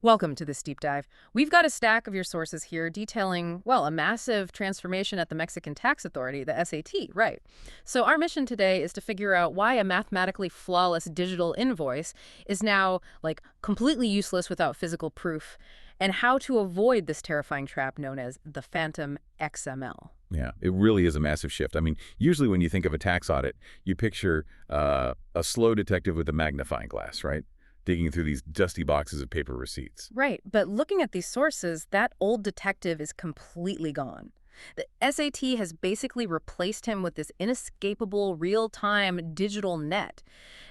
Welcome to this deep dive. We've got a stack of your sources here detailing, well, a massive transformation at the Mexican Tax Authority, the SAT, right? So our mission today is to figure out why a mathematically flawless digital invoice is now, like, completely useless without physical proof, and how to avoid this terrifying trap known as the phantom XML. Yeah, it really is a massive shift. I mean, usually when you think of a tax audit, you picture a slow detective with a magnifying glass, right? Digging through these dusty boxes of paper receipts. Right, but looking at these sources, that old detective is completely gone. The SAT has basically replaced him with this inescapable, real-time digital net.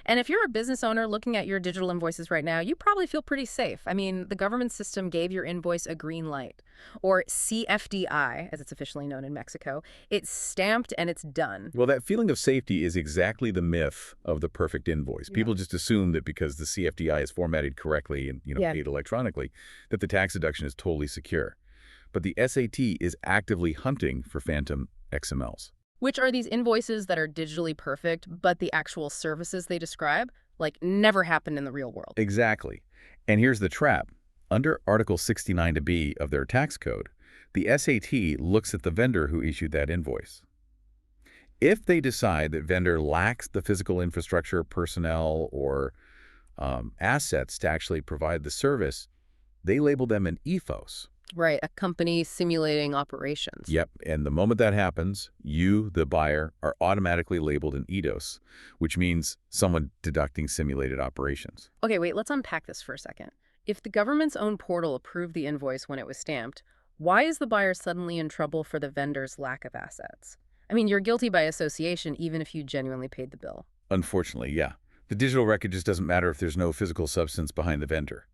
And if you're a business owner looking at your digital invoices right now, you probably feel pretty safe. I mean, the government system gave your invoice a green light, or CFDI, as it's officially known in Mexico. It's stamped and it's done. Well, that feeling of safety is exactly the myth of the perfect invoice. Yeah. People just assume that because the CFDI is formatted correctly and Yeah. paid electronically, that the tax deduction is totally secure. But the SAT is actively hunting for phantom XMLs. Which are these invoices that are digitally perfect, but the actual services they describe, like, never happened in the real world. Exactly. And here's the trap. Under Article 69(b) of their tax code, the SAT looks at the vendor who issued that invoice. If they decide that vendor lacks the physical infrastructure, personnel, or assets to actually provide the service, they label them an EFOS. Right, a company simulating operations. Yep, and the moment that happens, you, the buyer, are automatically labeled an EDOS, which means someone deducting simulated operations. Okay, wait, let's unpack this for a second. If the government's own portal approved the invoice when it was stamped, why is the buyer suddenly in trouble for the vendor's lack of assets? I mean, you're guilty by association even if you genuinely paid the bill. Unfortunately, yeah. The digital record just doesn't matter if there's no physical substance behind the vendor.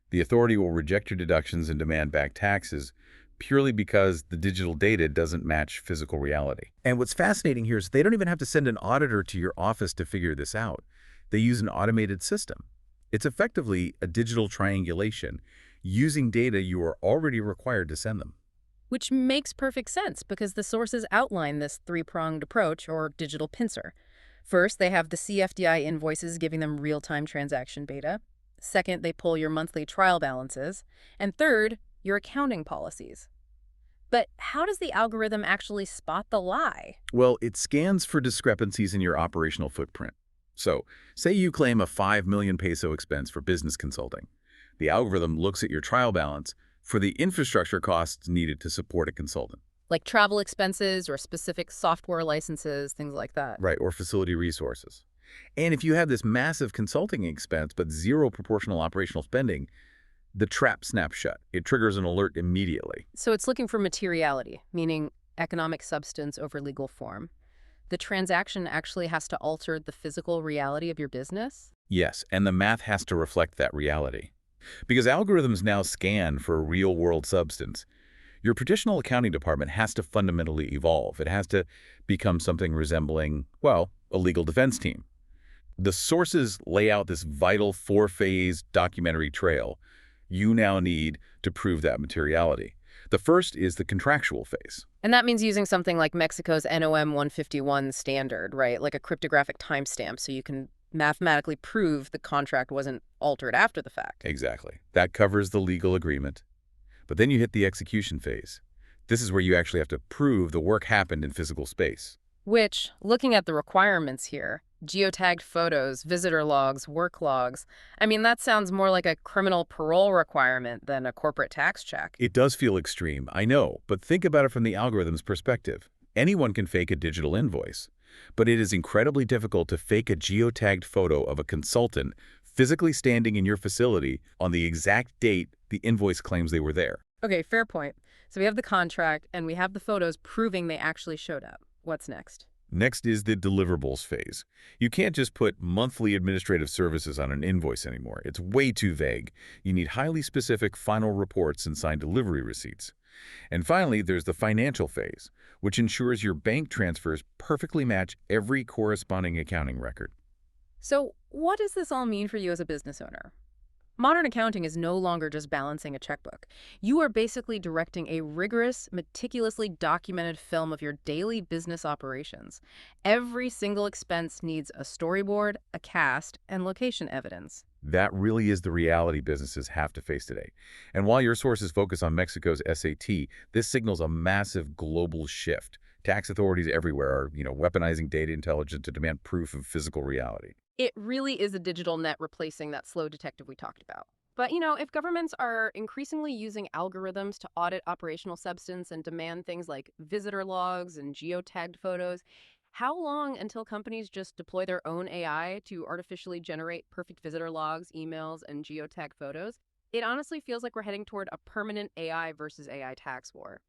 The authority will reject your deductions and demand back taxes purely because the digital data doesn't match physical reality. And what's fascinating here is they don't even have to send an auditor to your office to figure this out. They use an automated system. It's effectively a digital triangulation using data you are already required to send them. Which makes perfect sense because the sources outline this three-pronged approach, or digital pincer. First, they have the CFDI invoices giving them real-time transaction data. Second, they pull your monthly trial balances. And third, your accounting policies. But how does the algorithm actually spot the lie? Well, it scans for discrepancies in your operational footprint. So, say you claim a 5 million peso expense for business consulting. The algorithm looks at your trial balance for the infrastructure costs needed to support a consultant. Like travel expenses or specific software licenses, things like that. Right, or facility resources. And if you have this massive consulting expense but zero proportional operational spending, the trap snaps shut. It triggers an alert immediately. So it's looking for materiality, meaning economic substance over legal form. The transaction actually has to alter the physical reality of your business? Yes, and the math has to reflect that reality. Because algorithms now scan for real-world substance, your traditional accounting department has to fundamentally evolve. It has to become something resembling, well, a legal defense team. The sources lay out this vital four-phase documentary trail you now need to prove that materiality. The first is the contractual phase. And that means using something like Mexico's NOM 151 standard, right? Like a cryptographic timestamp so you can mathematically prove the contract wasn't altered after the fact. Exactly. That covers the legal agreement. But then you hit the execution phase. This is where you actually have to prove the work happened in physical space. Which, looking at the requirements here, geotagged photos, visitor logs, work logs, I mean, that sounds more like a criminal parole requirement than a corporate tax check. It does feel extreme, I know, but think about it from the algorithm's perspective. Anyone can fake a digital invoice, but it is incredibly difficult to fake a geotagged photo of a consultant physically standing in your facility on the exact date the invoice claims they were there. Okay, fair point. So we have the contract and we have the photos proving they actually showed up. What's next? Next is the deliverables phase. You can't just put monthly administrative services on an invoice anymore. It's way too vague. You need highly specific final reports and signed delivery receipts. And finally, there's the financial phase, which ensures your bank transfers perfectly match every corresponding accounting record. So what does this all mean for you as a business owner? Modern accounting is no longer just balancing a checkbook. You are basically directing a rigorous, meticulously documented film of your daily business operations. Every single expense needs a storyboard, a cast, and location evidence. That really is the reality businesses have to face today. And while your sources focus on Mexico's SAT, this signals a massive global shift. Tax authorities everywhere are, weaponizing data intelligence to demand proof of physical reality. It really is a digital net replacing that slow detective we talked about. But, if governments are increasingly using algorithms to audit operational substance and demand things like visitor logs and geotagged photos, how long until companies just deploy their own AI to artificially generate perfect visitor logs, emails, and geotag photos? It honestly feels like we're heading toward a permanent AI versus AI tax war.